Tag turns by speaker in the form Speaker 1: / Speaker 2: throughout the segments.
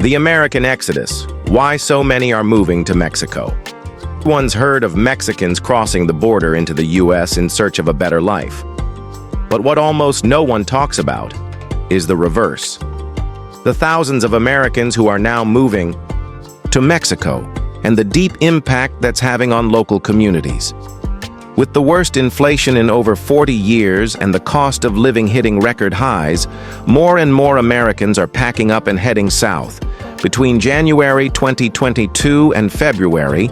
Speaker 1: The American Exodus. Why so many are moving to Mexico. Everyone's heard of Mexicans crossing the border into the U.S. in search of a better life. But what almost no one talks about is the reverse. The thousands of Americans who are now moving to Mexico and the deep impact that's having on local communities. With the worst inflation in over 40 years and the cost of living hitting record highs, more and more Americans are packing up and heading south. Between January 2022 and February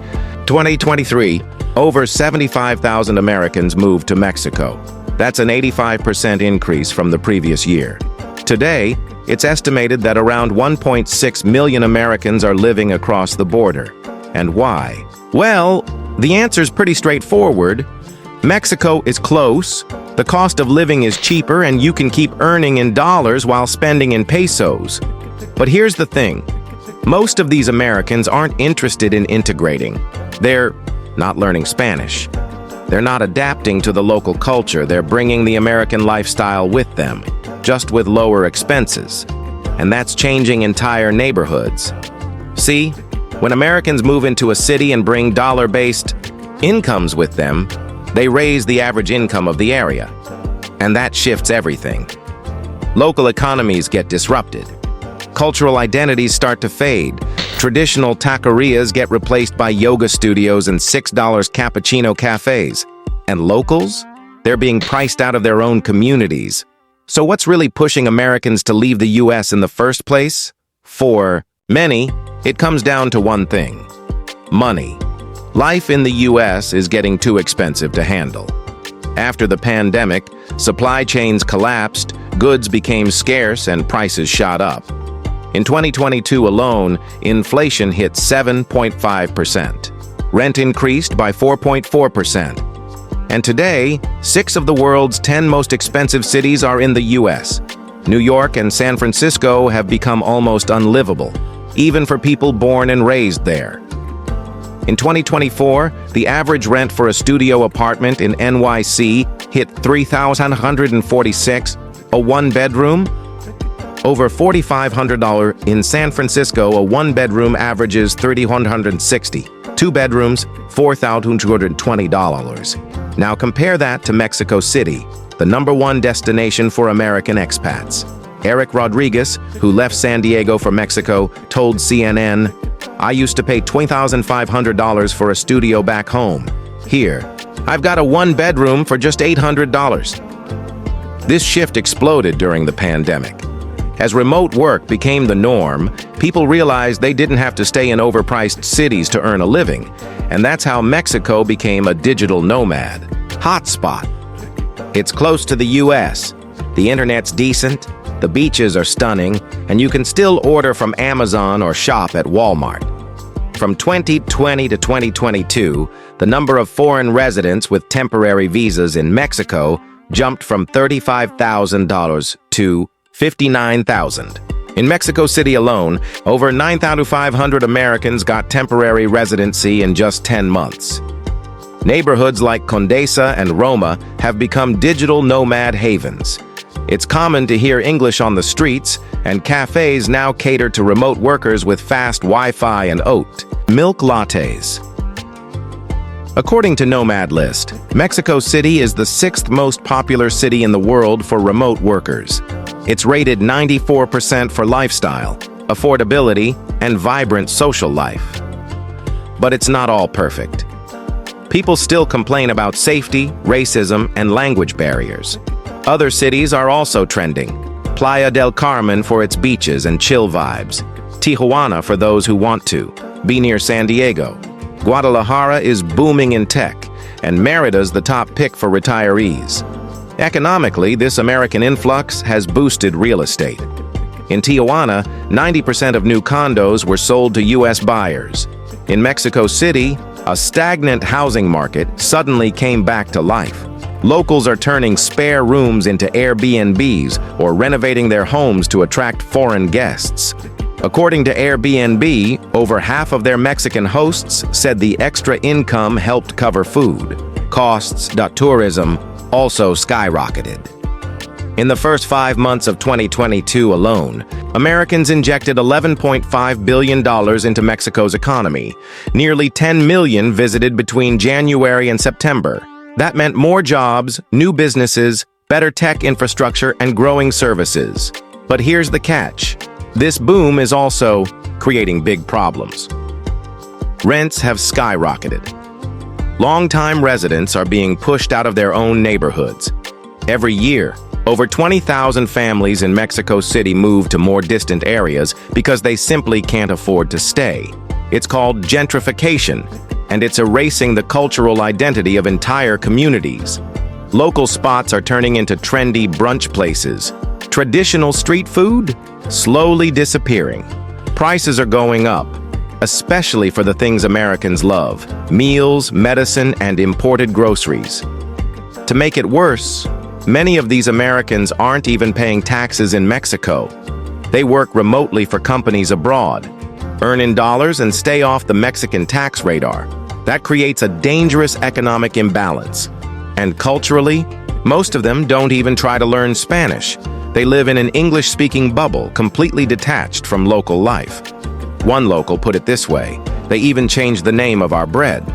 Speaker 1: 2023, over 75,000 Americans moved to Mexico. That's an 85% increase from the previous year. Today, it's estimated that around 1.6 million Americans are living across the border. And why? Well, the answer's pretty straightforward. Mexico is close, the cost of living is cheaper, and you can keep earning in dollars while spending in pesos. But here's the thing. Most of these Americans aren't interested in integrating. They're not learning Spanish. They're not adapting to the local culture. They're bringing the American lifestyle with them, just with lower expenses. And that's changing entire neighborhoods. See, when Americans move into a city and bring dollar-based incomes with them, they raise the average income of the area. And that shifts everything. Local economies get disrupted. Cultural identities start to fade. Traditional taquerias get replaced by yoga studios and $6 cappuccino cafes. And locals? They're being priced out of their own communities. So what's really pushing Americans to leave the U.S. in the first place? For many, it comes down to one thing: money. Life in the U.S. is getting too expensive to handle. After the pandemic, supply chains collapsed, goods became scarce, and prices shot up. In 2022 alone, inflation hit 7.5%. Rent increased by 4.4%. And today, 6 of the world's 10 most expensive cities are in the U.S. New York and San Francisco have become almost unlivable, even for people born and raised there. In 2024, the average rent for a studio apartment in NYC hit $3,146, a one-bedroom. Over $4,500 in San Francisco, a one-bedroom averages $3,160. 2 bedrooms, $4,220. Now compare that to Mexico City, the #1 destination for American expats. Eric Rodriguez, who left San Diego for Mexico, told CNN, "I used to pay $2,500 for a studio back home. Here, I've got a one-bedroom for just $800. This shift exploded during the pandemic. As remote work became the norm, people realized they didn't have to stay in overpriced cities to earn a living, and that's how Mexico became a digital nomad hotspot. It's close to the U.S., the internet's decent, the beaches are stunning, and you can still order from Amazon or shop at Walmart. From 2020 to 2022, the number of foreign residents with temporary visas in Mexico jumped from $35,000 to 59,000. In Mexico City alone, over 9,500 Americans got temporary residency in just 10 months. Neighborhoods like Condesa and Roma have become digital nomad havens. It's common to hear English on the streets, and cafes now cater to remote workers with fast Wi-Fi and oat milk lattes. According to Nomad List, Mexico City is the 6th most popular city in the world for remote workers. It's rated 94% for lifestyle, affordability, and vibrant social life. But it's not all perfect. People still complain about safety, racism, and language barriers. Other cities are also trending. Playa del Carmen for its beaches and chill vibes. Tijuana for those who want to be near San Diego. Guadalajara is booming in tech, and Merida's the top pick for retirees. Economically, this American influx has boosted real estate. In Tijuana, 90% of new condos were sold to U.S. buyers. In Mexico City, a stagnant housing market suddenly came back to life. Locals are turning spare rooms into Airbnbs or renovating their homes to attract foreign guests. According to Airbnb, over half of their Mexican hosts said the extra income helped cover food. Costs. Tourism also skyrocketed. In the first 5 months of 2022 alone, Americans injected $11.5 billion into Mexico's economy. Nearly 10 million visited between January and September. That meant more jobs, new businesses, better tech infrastructure, and growing services. But here's the catch. This boom is also creating big problems. Rents have skyrocketed. Longtime residents are being pushed out of their own neighborhoods. Every year, over 20,000 families in Mexico City move to more distant areas because they simply can't afford to stay. It's called gentrification, and it's erasing the cultural identity of entire communities. Local spots are turning into trendy brunch places. Traditional street food? Slowly disappearing. Prices are going up, especially for the things Americans love: meals, medicine, and imported groceries. To make it worse, many of these Americans aren't even paying taxes in Mexico. They work remotely for companies abroad, earn in dollars, and stay off the Mexican tax radar. That creates a dangerous economic imbalance. And culturally, most of them don't even try to learn Spanish. They live in an English-speaking bubble, completely detached from local life. One local put it this way: they even changed the name of our bread.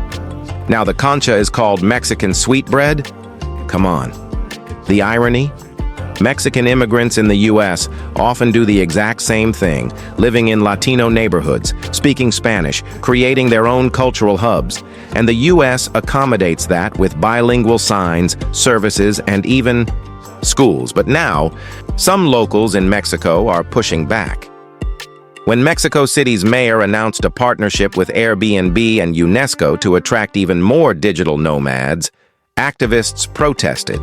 Speaker 1: Now the concha is called Mexican sweetbread? Come on. The irony? Mexican immigrants in the U.S. often do the exact same thing, living in Latino neighborhoods, speaking Spanish, creating their own cultural hubs, and the U.S. accommodates that with bilingual signs, services, and even schools. But now, some locals in Mexico are pushing back. When Mexico City's mayor announced a partnership with Airbnb and UNESCO to attract even more digital nomads, activists protested.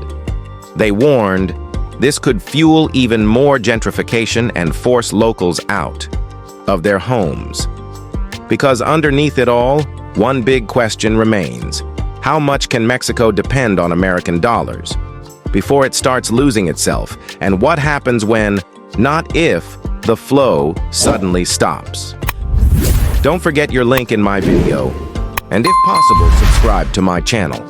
Speaker 1: They warned this could fuel even more gentrification and force locals out of their homes. Because underneath it all, one big question remains: how much can Mexico depend on American dollars before it starts losing itself? And what happens when, not if, the flow suddenly stops? Don't forget your link in my video, and if possible, subscribe to my channel.